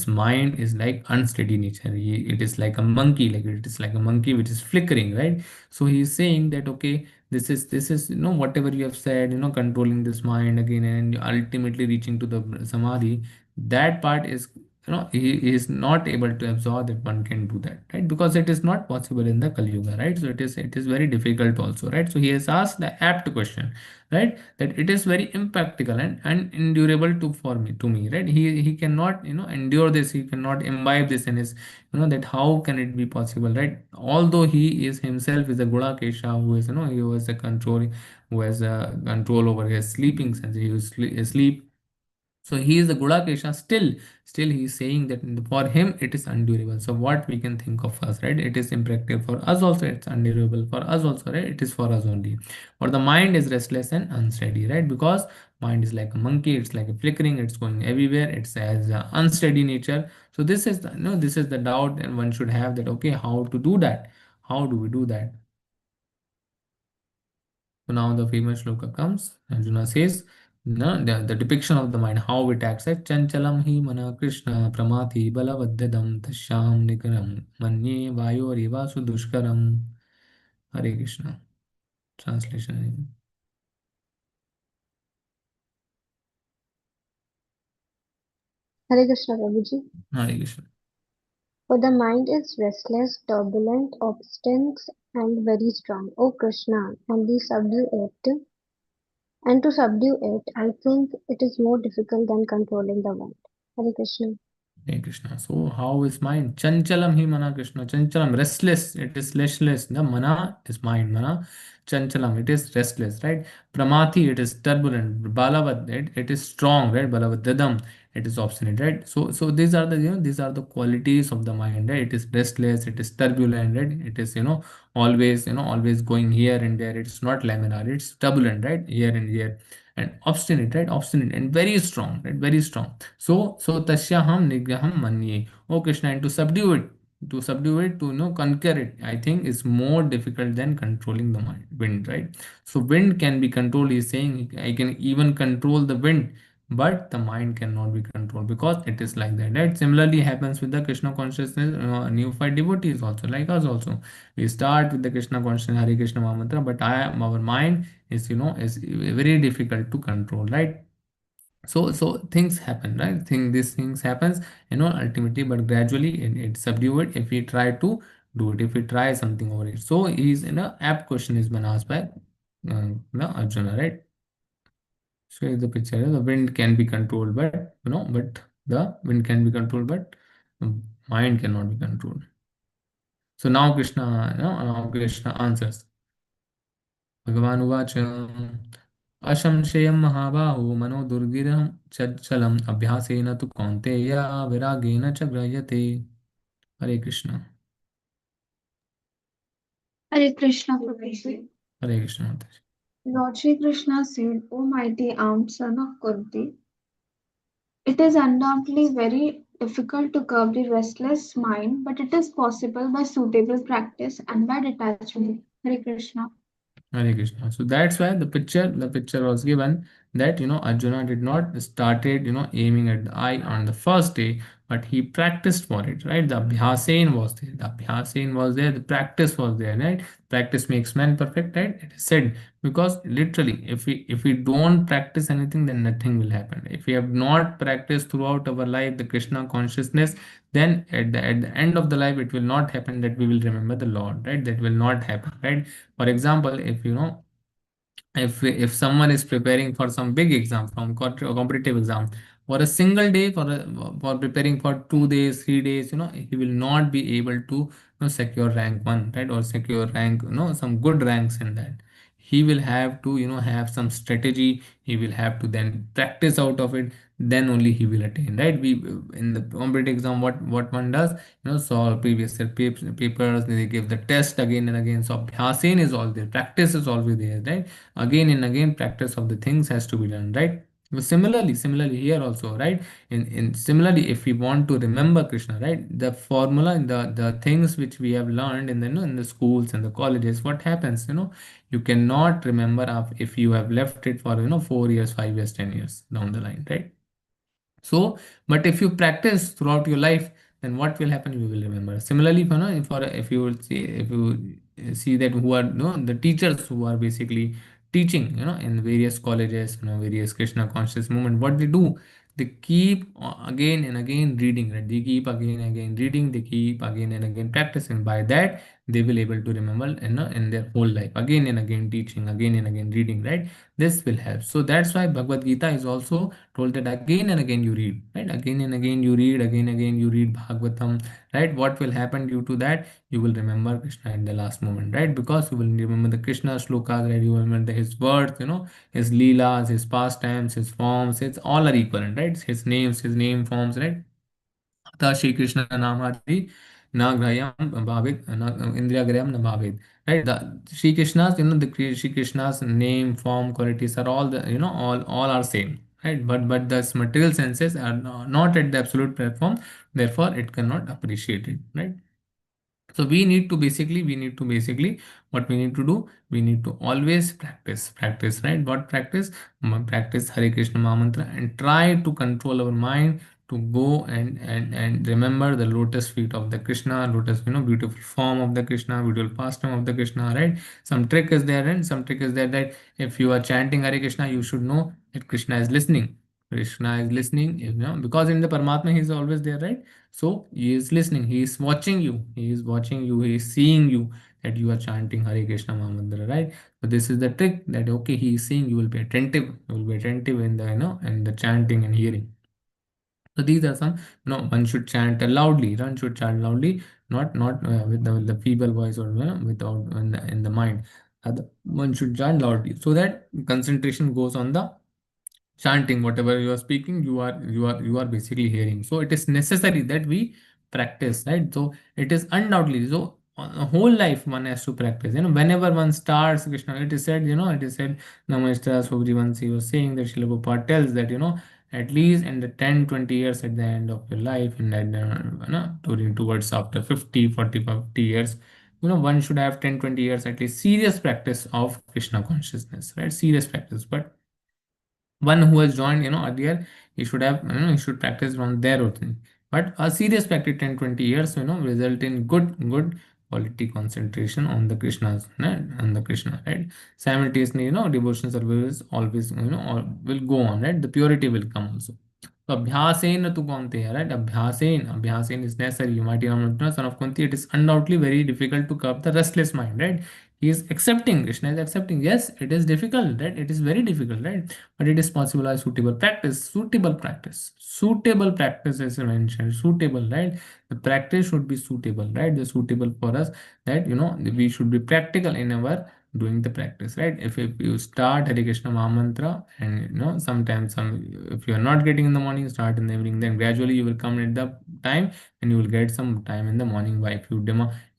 mind is like unsteady nature. It is like a monkey, like it is like a monkey which is flickering, right? So he is saying that okay, this is whatever you have said, controlling this mind again and ultimately reaching to the samadhi, that part is he is not able to absorb that one can do that, right? Because it is not possible in the Kali Yuga, right? So it is very difficult also, right? So he has asked the apt question, right? That it is very impractical and unendurable to me, right? He cannot endure this, he cannot imbibe this in his that how can it be possible, right? Although he is himself is a Gulakesha who is he was a control, who has a control over his sleeping sense, he was sleep. So he is the Gudakesha. Still he is saying that for him it is undurable. So what we can think of us, right? It is impractical for us also. It's undurable for us also, right? It is for us only. For the mind is restless and unsteady, right? Because mind is like a monkey. It's like a flickering. It's going everywhere. It has an unsteady nature. So this is the this is the doubt, and one should have that. Okay, how to do that? How do we do that? So now the famous shloka comes. Arjuna says, no, the depiction of the mind, how it acts. Chanchalam hi mana Krishna pramati balavadyadam tashyam nikaram manye vayo rivasu dushkaram. Hare Krishna. Translation. Hare Krishna Prabhuji. Hare Krishna. For the mind is restless, turbulent, obstinate, and very strong. O Krishna, and to subdue it, I think it is more difficult than controlling the mind. Hare Krishna. Hare Krishna. So how is mind? Chanchalam hi mana Krishna. Chanchalam, restless. It is restless. The mana is mind. Mana. Chanchalam, it is restless, right? Pramati, it is turbulent. Balavad, it is strong, right? Balavadadam, it is obstinate, right? So these are the these are the qualities of the mind, right? It is restless, it is turbulent, right? It is always always going here and there. It's not laminar, it's turbulent, right? Here and here. And obstinate, right? Obstinate and very strong, right? Very strong. So tasyaham nigraham manye. Oh Krishna, and to subdue it, to conquer it, I think is more difficult than controlling the mind, wind, right? So wind can be controlled. He's saying I can even control the wind, but the mind cannot be controlled because it is like that, right? Similarly happens with the Krishna consciousness, neophyte devotees also, like us also. We start with the Krishna consciousness, Hare Krishna Mahamantra, but our mind is very difficult to control, right? So things happen, right? These things happens ultimately, but gradually it subdue it if we try to do it, if we try something over it. So he's in a apt question is been asked by Arjuna, right? So here's the picture. The wind can be controlled, but but the wind can be controlled, but the mind cannot be controlled. So now Krishna answers. Bhagavan uvacha Ashamshayam mahabahu mano durgiram chalam abhyasena tu kaunteya viragena cha grayate. Hare Krishna. Hare Krishna, Prabhuji. Hare Krishna Mataji. Lord Shri Krishna said, O mighty aunt, son of Kunti, it is undoubtedly very difficult to curb the restless mind, but it is possible by suitable practice and by detachment. Hare Krishna. Hare Krishna. So that's why the picture was given that Arjuna did not started aiming at the eye on the first day, but he practiced for it, right? The abhyasen was there. The abhyasen was there. The practice was there, right? Practice makes man perfect, right? It is said because literally, if we don't practice anything, then nothing will happen. If we have not practiced throughout our life the Krishna consciousness, then at the end of the life, it will not happen that we will remember the Lord, right? That will not happen, right? For example, if someone is preparing for some big exam, from competitive exam, for a single day, for preparing for 2 days, 3 days, he will not be able to secure rank one, right? Or secure rank, some good ranks in that. He will have to have some strategy. He will have to then practice out of it. Then only he will attain, right? We in the competitive exam, what one does, solve previous year papers. They give the test again and again. So abhyasen is all there. Practice is always there, right? Again and again practice of the things has to be done, right? But similarly here also, right? In similarly, if we want to remember Krishna, right, the formula, the things which we have learned in the in the schools and the colleges, what happens, you cannot remember if you have left it for 4 years, 5 years, 10 years down the line, right? So, but if you practice throughout your life, then what will happen? You will remember. Similarly, if you will see, if you see that who are the teachers who are basically teaching in various colleges, various Krishna conscious movement, what they do, they keep again and again reading, right? They keep again and again reading, they keep again and again practicing. By that, they will able to remember in their whole life, again and again teaching, again and again reading, right? This will help. So that's why Bhagavad Gita is also told that again and again you read, right? Again and again you read, again and again you read Bhagavatam, right? What will happen due to that? You will remember Krishna in the last moment, right? Because you will remember the Krishna slokas, right? You will remember his words, his leelas, his pastimes, his forms. It's all are equivalent, right? His names, his name forms, right? अतः श्री कृष्ण नामादि न ग्रह्यम भावित न इंद्रिय Graham न भावित, right? The Shri Krishna's, Shri Krishna's name, form, qualities are all the all are same, right? But the material senses are not at the absolute platform, therefore it cannot appreciate it, right? So we need to basically what we need to do, we need to always practice, right? What practice? Practice Hare Krishna Maha Mantra and try to control our mind to go and remember the lotus feet of the Krishna, lotus, beautiful form of the Krishna, beautiful pastime of the Krishna, right? Some trick is there, and some trick is there that if you are chanting Hare Krishna, you should know that Krishna is listening. Krishna is listening, because in the Paramatma he is always there, right? So he is listening, he is watching you, he is watching you, he is seeing you that you are chanting Hare Krishna Mahamantra, right? So this is the trick that okay, he is seeing, you will be attentive, you will be attentive in the in the chanting and hearing. So these are some, one should chant loudly, one should chant loudly, not with the feeble voice or without in the mind. One should chant loudly so that concentration goes on the chanting. Whatever you are speaking, you are basically hearing. So it is necessary that we practice, right? So it is undoubtedly so on a whole life one has to practice, whenever one starts Krishna. It is said Namaste Subjivansi was saying that Srila Prabhupada tells that at least in the 10-20 years at the end of your life, in that towards after 50 40 50 years, one should have 10-20 years at least serious practice of Krishna consciousness, right? Serious practice. But one who has joined earlier, he should have he should practice from there only. But a serious practice 10-20 years result in good quality concentration on the Krishna's, right? On the Krishna, right? Simultaneously, devotion service always will go on, right? The purity will come also. So abhyasen tu kaunte hai, right? Abhyasen is necessary. You might know, son of Kunti, it is undoubtedly very difficult to curb the restless mind, right? He is accepting, Krishna is accepting. Yes, it is difficult, right? It is very difficult, right? But it is possible by suitable practice. Suitable practice is mentioned. Suitable, right? The practice should be suitable, right? The suitable for us, that we should be practical in our doing the practice, right? If you start Hare Krishna Mahamantra, and sometimes if you are not getting in the morning, start in the evening, then gradually you will come at the time, and you will get some time in the morning. By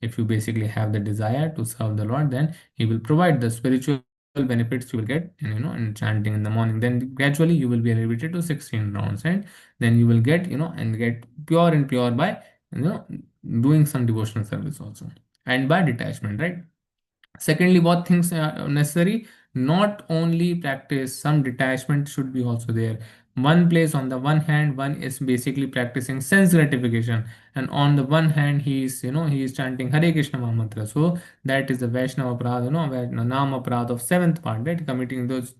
if you basically have the desire to serve the Lord, then He will provide the spiritual benefits you will get in chanting in the morning. Then gradually you will be elevated to 16 rounds, and then you will get and get pure and pure by you know doing some devotional service also, and by detachment, right? Secondly, what things are necessary? Not only practice, some detachment should be also there. One place, on the one hand, one is basically practicing sense gratification, and on the one hand, he is chanting Hare Krishna Mahamantra. So that is the Vaishnava Aparadha, Nam Aparadha of seventh part, right?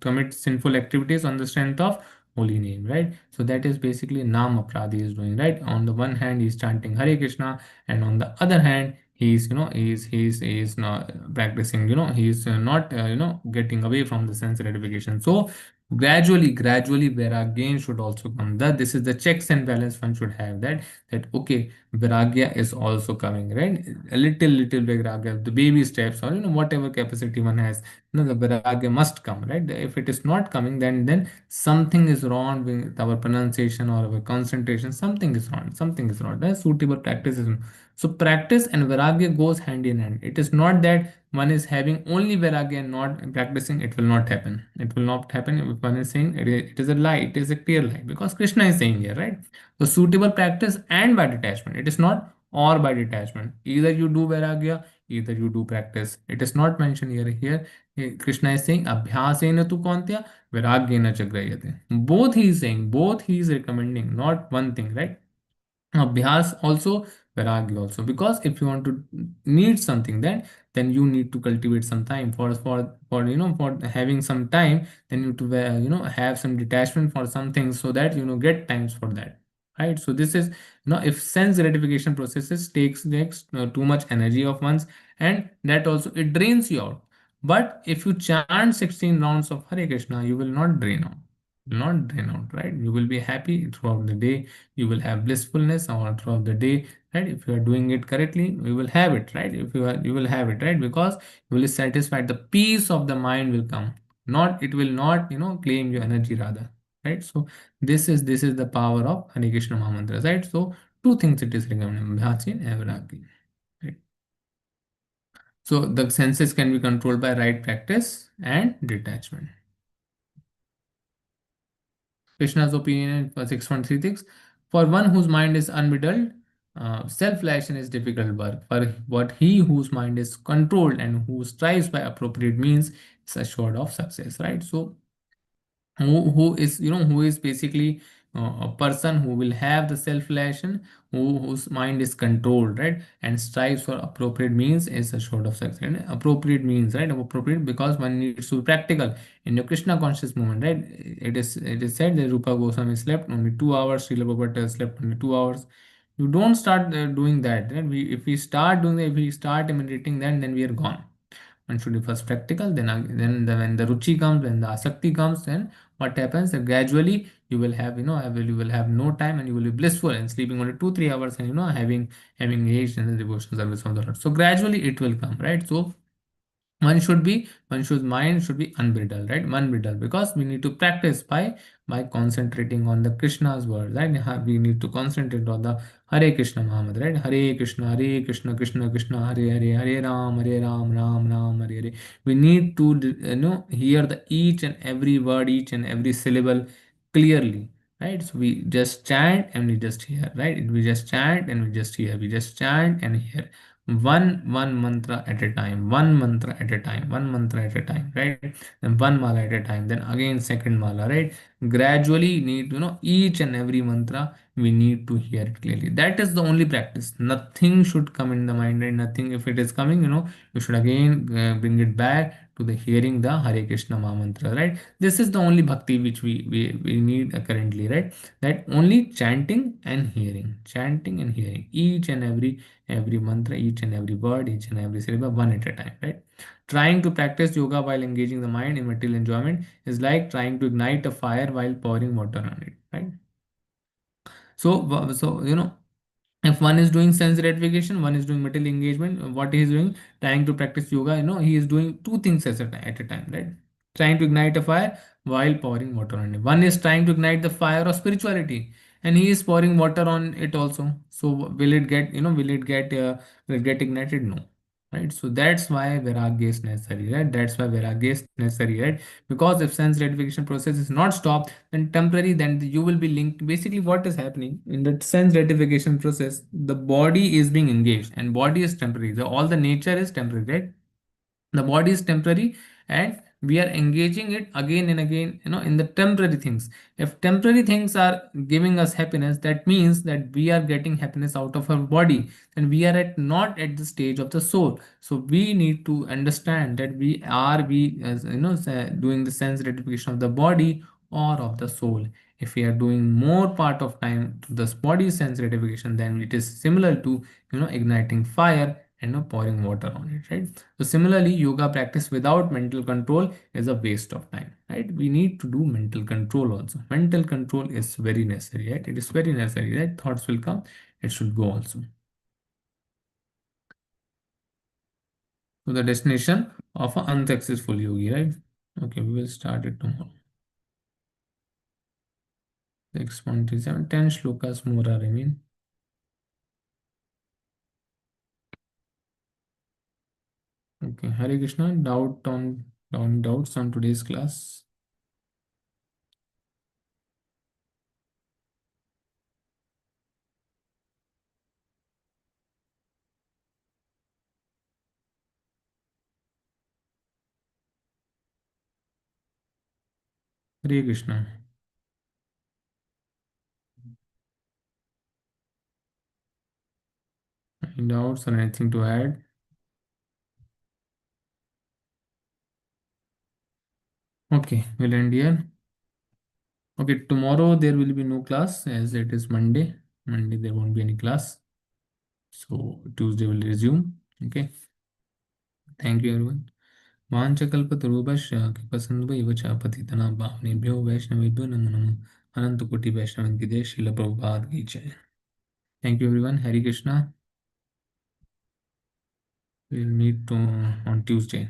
Commit sinful activities on the strength of holy name, right? So that is basically Nam Aparadha is doing, right? On the one hand, he is chanting Hare Krishna, and on the other hand, he's not practicing, he's not getting away from the sense gratification. So gradually vairagya should also come. That this is the checks and balance one should have, that okay, vairagya is also coming, right? A little vairagya, the baby steps, or whatever capacity one has, the vairagya must come, right? If it is not coming, then something is wrong with our pronunciation or our concentration. Something is wrong. The suitable practice is. So practice and vairagya goes hand in hand. It is not that one is having only vairagya and not practicing. It will not happen. It will not happen if one is saying it is a lie. It is a clear lie, because Krishna is saying here, right? So suitable practice and by detachment. It is not or by detachment. Either you do vairagya, either you do practice. It is not mentioned here. Krishna is saying abhyasena tu kontya vairagyena chagrayate. Both he is saying. Both he is recommending. Not one thing, right? Abhyas also, vairagya also, because if you want to need something, then you need to cultivate some time for for having some time. Then you to have some detachment for some things, so that get times for that, right? So this is, if sense gratification processes takes too much energy of one's, and that also it drains you out. But if you chant 16 rounds of Hare Krishna, you will not drain out. Not drain out, right? You will be happy throughout the day. You will have blissfulness all throughout the day, right? If you are doing it correctly, you will have it, right? If you will have it, right? Because you will be satisfied. The peace of the mind will come. Not it will not claim your energy, rather, right? So this is the power of Hare Krishna Mahamantra, right? So two things it is recommended: Bhyasin and Vairagya, right? So the senses can be controlled by right practice and detachment. Krishna's opinion for 6.36: for one whose mind is unbridled, self-realization is difficult work. For what he whose mind is controlled and who strives by appropriate means is assured of success. Right. So who is basically a person who will have the self realization, whose mind is controlled, right, and strives for appropriate means is assured of success. And appropriate means, right, appropriate, because one needs to be practical in your Krishna conscious moment, right? It is said that Rupa Goswami slept only 2 hours, Srila Prabhupada slept only 2 hours. You don't start doing that, right? If we start doing that, if we start imitating that, then we are gone. One should be first practical, when the ruchi comes, when the asakti comes, then what happens? That gradually you will have, you will have no time, and you will be blissful and sleeping only 2 3 hours, and having engaged in the devotional service of the Lord. So gradually it will come, right? So one should mind should be unbridled, right? Unbridled, because we need to practice by concentrating on the Krishna's word, right? We need to concentrate on the Hare Krishna Muhammad, right? Hare Krishna Krishna Krishna Hare Hare, Hare Ram Ram Ram Hare Hare. We need to hear the each and every word, each and every syllable clearly, right? So we just chant and we just hear, right? We just chant and we just hear, we just chant and hear, one mantra at a time, one mantra at a time, right? Then one mala at a time, then again second mala, right? Gradually need each and every mantra we need to hear it clearly. That is the only practice. Nothing should come in the mind, and nothing, if it is coming, you should again bring it back to the hearing the Hare Krishna Maha mantra, right? This is the only bhakti which we need currently, right? That only chanting and hearing each and every mantra, each and every word, each and every syllable, one at a time, right? Trying to practice yoga while engaging the mind in material enjoyment is like trying to ignite a fire while pouring water on it, right? So If one is doing sense gratification, one is doing material engagement, what he is doing, trying to practice yoga, he is doing two things at a time, right? Trying to ignite a fire while pouring water on it. One is trying to ignite the fire of spirituality, and he is pouring water on it also. So will it get, will it get ignited? No, right? So that's why vairagya is necessary, right? That's why vairagya is necessary, right? Because if sense gratification process is not stopped, then temporary, then you will be linked. Basically what is happening in the sense gratification process, the body is being engaged, and body is temporary, all the nature is temporary, right? The body is temporary, and we are engaging it again and again, in the temporary things. If temporary things are giving us happiness, that means that we are getting happiness out of our body, and we are not at the stage of the soul. So we need to understand that we as doing the sense gratification of the body or of the soul. If we are doing more part of time to this body sense gratification, then it is similar to igniting fire and pouring water on it, right? So similarly, yoga practice without mental control is a waste of time, right? We need to do mental control also. Mental control is very necessary, right? It is very necessary, right? Thoughts will come, it should go also. So the destination of an unsuccessful yogi, right? Okay, we will start it tomorrow. 6.37, 10 shlokas more are remain. Okay, Hare Krishna. Doubts on today's class? Hare Krishna. Any doubts or anything to add? Okay, we'll end here. Okay, tomorrow there will be no class as it is Monday. Monday there won't be any class. So Tuesday will resume. Okay. Thank you everyone. वाञ्छकल्पतरुभ्यश्च कृपसिन्धुभ्यैव च पतितनां पावनेभ्यो वैष्णवेभ्यो नमो नमः अनन्तकोटि वैष्णवन्दिते श्रीलप्रभुपाद की जय. Thank you everyone. Hare Krishna. We'll meet on Tuesday.